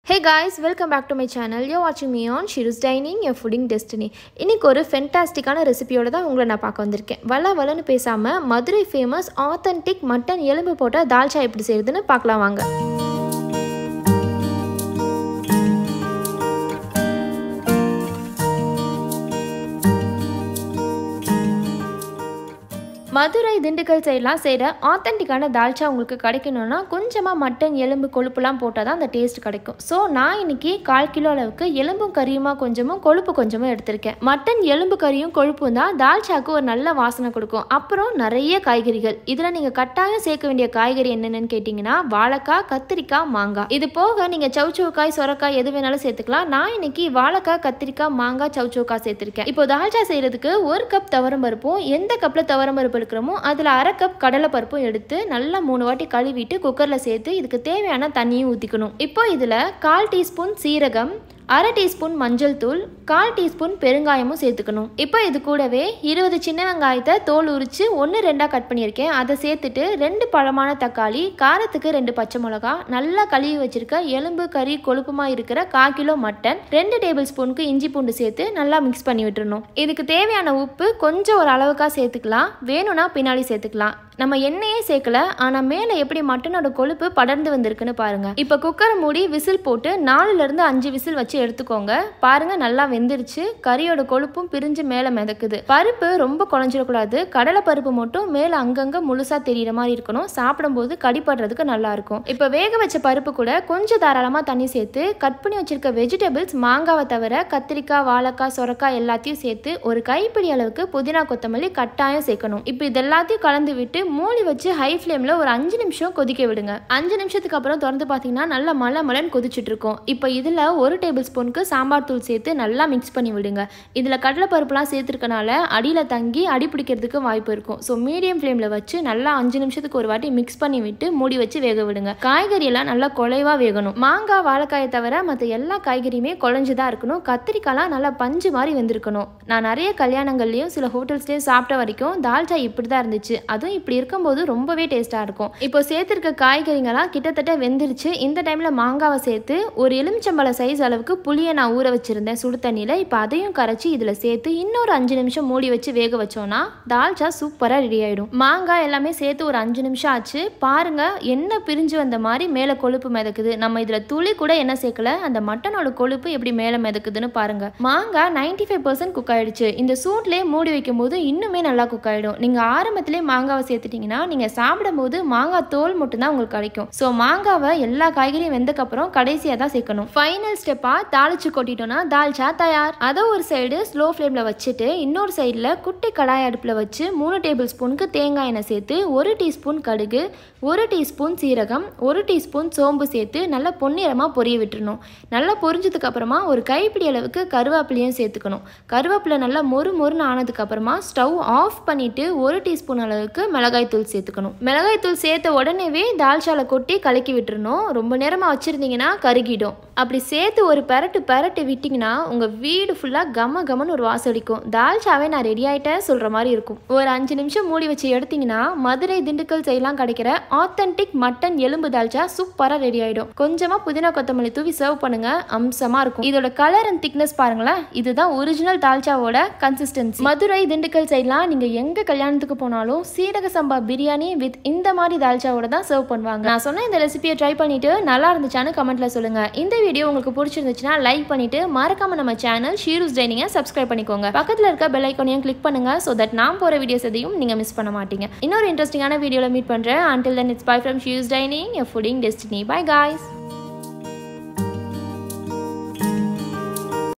Hey guys, welcome back to my channel. You're watching me on Shiru's Dining, your fooding destiny. இன்னைக்கு ஒரு ஃபென்டாஸ்டிக்கான ரெசிபியோட தான் உங்களை நான் பார்க்க வந்திருக்கேன். வளன்னு பேசாம மதுரை ஃபேமஸ் ஆத்தென்டிக் மட்டன் எலும்பு போட்ட தால்ச்சா எப்படி செய்யறதுன்னு பார்க்கலாம் வாங்க. மதுரை திண்டுக்கல் சைடெலாம் செய்கிற ஆத்தென்டிக்கான தால்ச்சா உங்களுக்கு கிடைக்கணும்னா கொஞ்சமாக மட்டன் எலும்பு கொழுப்புலாம் போட்டால் தான் அந்த டேஸ்ட் கிடைக்கும். ஸோ நான் இன்றைக்கி 1/4 கிலோ அளவுக்கு எலும்பும் கறியுமா கொஞ்சமும் கொழுப்பு கொஞ்சமும் எடுத்திருக்கேன். மட்டன் எலும்பு கறியும் கொழுப்பும் தான் தால்ச்சாவுக்கு ஒரு நல்ல வாசனை கொடுக்கும். அப்புறம் நிறைய காய்கறிகள். இதில் நீங்கள் கட்டாயம் சேர்க்க வேண்டிய காய்கறி என்னென்னு கேட்டிங்கன்னா வாழைக்காய், கத்திரிக்காய், மாங்காய். இது போக நீங்கள் சவுச்சவுக்காய், சொரக்காய் எது வேணாலும் சேர்த்துக்கலாம். நான் இன்றைக்கி வாழைக்காய், கத்திரிக்காய், மாங்காய், சவுச்சவுக்காய் சேர்த்துருக்கேன். இப்போ தால்ச்சா செய்கிறதுக்கு 1 கப் துவரம் பருப்பும் எந்த கப்பில் துவரம் பருப்பு எடுக்கிறோமோ அதில் 1/2 கப் கடலை பருப்பும் எடுத்து நல்லா 3 வாட்டி கழுவிட்டு குக்கரில் சேர்த்து இதுக்கு தேவையான தண்ணியும் ஊற்றிக்கணும். இப்போ இதில் 1/4 டீஸ்பூன் சீரகம், 1/2 டீஸ்பூன் மஞ்சள் தூள், 1/4 டீஸ்பூன் பெருங்காயமும் சேர்த்துக்கணும். இப்போ இது கூடவே 20 சின்ன வெங்காயத்தை தோல் உரித்து 1-2 கட் பண்ணியிருக்கேன். அதை சேர்த்துட்டு 2 பழமான தக்காளி, காரத்துக்கு 2 பச்சை மிளகா, நல்லா கழுவி வச்சிருக்க எலும்பு கறி கொழுப்புமா இருக்கிற 1/4 கிலோ மட்டன், 2 டேபிள் ஸ்பூனுக்கு இஞ்சி பூண்டு சேர்த்து நல்லா மிக்ஸ் பண்ணி விட்டுறணும். இதுக்கு தேவையான உப்பு கொஞ்சம் ஒரு அளவுக்காக சேர்த்துக்கலாம், வேணும்னா பின்னாடி சேர்த்துக்கலாம். நம்ம எண்ணெயே சேர்க்கல, ஆனால் மேலே எப்படி மட்டனோட கொழுப்பு படர்ந்து வந்திருக்குன்னு பாருங்கள். இப்போ குக்கரை மூடி விசில் போட்டு 4லேருந்து 5 விசில் வச்சு எடுத்துக்கோங்க. பாருங்க நல்லா வெந்துருச்சு. கறியோட கொழுப்பும் பிரிஞ்சு மேலே மிதக்குது. பருப்பு ரொம்ப குழஞ்சிடக்கூடாது. கடலை பருப்பு மட்டும் மேலே அங்கங்கே முழுசாக தெரிகிற மாதிரி இருக்கணும். சாப்பிடும்போது கடிப்படுறதுக்கு நல்லா இருக்கும். இப்போ வேக வச்ச பருப்பு கூட கொஞ்சம் தாராளமாக தண்ணி சேர்த்து கட் பண்ணி வச்சிருக்க வெஜிடபிள்ஸ் மாங்காவை தவிர கத்திரிக்காய், வாழைக்காய், சொரக்காய் எல்லாத்தையும் சேர்த்து ஒரு கைப்பிடி அளவுக்கு புதினா, கொத்தமல்லி கட்டாயம் சேர்க்கணும். இப்போ இது எல்லாத்தையும் கலந்து விட்டு மூடி வச்சு ஹை ஃப்ளேமில் ஒரு 5 நிமிஷம் கொதிக்க விடுங்க. 5 நிமிஷத்துக்கு அப்புறம் திறந்து பார்த்தீங்கன்னா நல்லா மலன்னு கொதிச்சுட்டு இருக்கும். இப்போ இதில் 1 டேபிள் ஸ்பூனுக்கு சாம்பார் தூள் சேர்த்து நல்லா மிக்ஸ் பண்ணி விடுங்க. இதில் கடலை பருப்புலாம் சேர்த்துருக்கனால அடியில் தங்கி அடி பிடிக்கிறதுக்கு வாய்ப்பு இருக்கும். ஸோ மீடியம் ஃப்ளேமில் வச்சு நல்லா 5 நிமிஷத்துக்கு ஒரு வாட்டி மிக்ஸ் பண்ணி விட்டு மூடி வச்சு வேக விடுங்க. காய்கறியெல்லாம் நல்லா குலைவாக வேகணும். மாங்காய், வாழைக்காயை தவிர மற்ற எல்லா காய்கறியுமே குழஞ்சுதான் இருக்கணும். கத்திரிக்காய்லாம் நல்லா பஞ்சு மாதிரி வெந்திருக்கணும். நான் நிறைய கல்யாணங்கள்லையும் சில ஹோட்டல்ஸ்லேயும் சாப்பிட்ட வரைக்கும் தால்ச்சா இப்படி தான் இருந்துச்சு. அதுவும் இப்படி இருக்கும்போது ரொம்பவே டேஸ்ட்டாக இருக்கும். இப்போ சேர்த்துருக்க காய்கறிங்கெல்லாம் கிட்டத்தட்ட வெந்துருச்சு. இந்த டைமில் மாங்காவை சேர்த்து ஒரு எலுமிச்சம்பழ சைஸ் அளவுக்கு புளியை நான் ஊற வச்சுருந்தேன் சுடு தண்ணியில். இப்போ அதையும் கரைச்சி இதில் சேர்த்து இன்னொரு 5 நிமிஷம் மூடி வச்சு வேக வச்சோன்னா தால்ச்சா சூப்பராக ரெடி ஆகிடும். மாங்காய் எல்லாமே சேர்த்து ஒரு 5 நிமிஷம் ஆச்சு. பாருங்கள் எண்ணெய் பிரிஞ்சு வந்த மாதிரி மேலே கொழுப்பு மிதக்குது. நம்ம இதில் துளி கூட எண்ணெய் சேர்க்கல. அந்த மட்டனோட கொழுப்பு எப்படி மேலே மிதக்குதுன்னு பாருங்கள். மாங்காய் 95% குக் ஆகிடுச்சு. இந்த சூட்லேயே மூடி வைக்கும் போது இன்னுமே நல்லா குக் ஆகிடும். நீங்கள் ஆரம்பத்திலே மாங்காவை சேர்த்துட்டிங்கன்னா நீங்கள் சாப்பிடும்போது மாங்காய் தோல் மட்டும்தான் உங்களுக்கு கிடைக்கும். ஸோ மாங்காவை எல்லா காய்கறியும் வெந்தக்கப்புறம் கடைசியாக தான் சேர்க்கணும். ஃபைனல் ஸ்டெப்பாக தாளிச்சு கொட்டிட்டோன்னா தால்ச்சா தயார். அதை ஒரு சைடு ஸ்லோ ஃப்ளேமில் வச்சுட்டு இன்னொரு சைடில் குட்டி கடாய் அடுப்பில் வச்சு 3 டேபிள் ஸ்பூனுக்கு தேங்காய் எண்ணெய் சேர்த்து 1 டீஸ்பூன் கடுகு, 1 டீஸ்பூன் சீரகம், 1 டீஸ்பூன் சோம்பு சேர்த்து நல்லா பொன்னிறமாக பொரிய விட்டுறணும். நல்லா பொரிஞ்சதுக்கு அப்புறமா ஒரு கைப்பிடி அளவுக்கு கருவேப்பிலையும் சேர்த்துக்கணும். கருவேப்பிலை நல்லா மொறுன்னு ஆனதுக்கு அப்புறமா ஸ்டவ் ஆஃப் பண்ணிட்டு 1 டீஸ்பூன் அளவுக்கு மிளகாய் தூள் சேர்த்துக்கணும். மிளகாய் தூள் சேர்த்த உடனேவே தால்ச்சால கொட்டி கலக்கி விட்டுறணும். ரொம்ப நேரமாக வச்சுருந்தீங்கன்னா கருகிடும். அப்படி சேர்த்து ஒரு பெரட்டு விட்டிங்கன்னா உங்கள் வீடு ஃபுல்லாக கமன்னு ஒரு வாசம் அடிக்கும். தால்ச்சாவே நான் ரெடி ஆகிட்டேன் சொல்கிற மாதிரி இருக்கும். ஒரு 5 நிமிஷம் மூடி வச்சு எடுத்திங்கன்னா மதுரை திண்டுக்கல் சைடெலாம் கிடைக்கிற ஆத்தென்டிக் மட்டன் எலும்பு தால்ச்சா சூப்பராக ரெடி ஆகிடும். கொஞ்சமாக புதினா, கொத்தமல்லி தூவி சர்வ் பண்ணுங்க. அம்சமாக இருக்கும். இதோட கலர் அண்ட் திக்னஸ் பாருங்களேன். இதுதான் ஒரிஜினல் தால்ச்சாவோட கன்சிஸ்டன்சி. மதுரை திண்டுக்கல் சைடெலாம் நீங்கள் எங்கே கல்யாணத்துக்கு போனாலும் சீரக சம்பா பிரியாணி வித் இந்த மாதிரி தால்ச்சாவோட தான் சர்வ் பண்ணுவாங்க. நான் சொன்ன இந்த ரெசிபியை ட்ரை பண்ணிட்டு நல்லா இருந்துச்சான்னு கமெண்ட்ல சொல்லுங்க. இந்த வீடியோ உங்களுக்கு பிடிச்சிருந்துச்சுன்னா லைக் பண்ணிட்டு மறக்காம நம்ம சேனல் ஷீருஸ் டைனிங்கை சப்ஸ்கிரைப் பண்ணிக்கோங்க. பக்கத்தில் இருக்க பெல் ஐக்கானையும் கிளிக் பண்ணுங்க. ஸோ தட் நான் போற வீடியோஸ் எதையும் நீங்க மிஸ் பண்ண மாட்டீங்க. இன்னொரு இன்ட்ரெஸ்டிங்கான வீடியோல மீட் பண்றேன். Until then, it's bye from Shiru's Dining, your fooding destiny. Bye guys.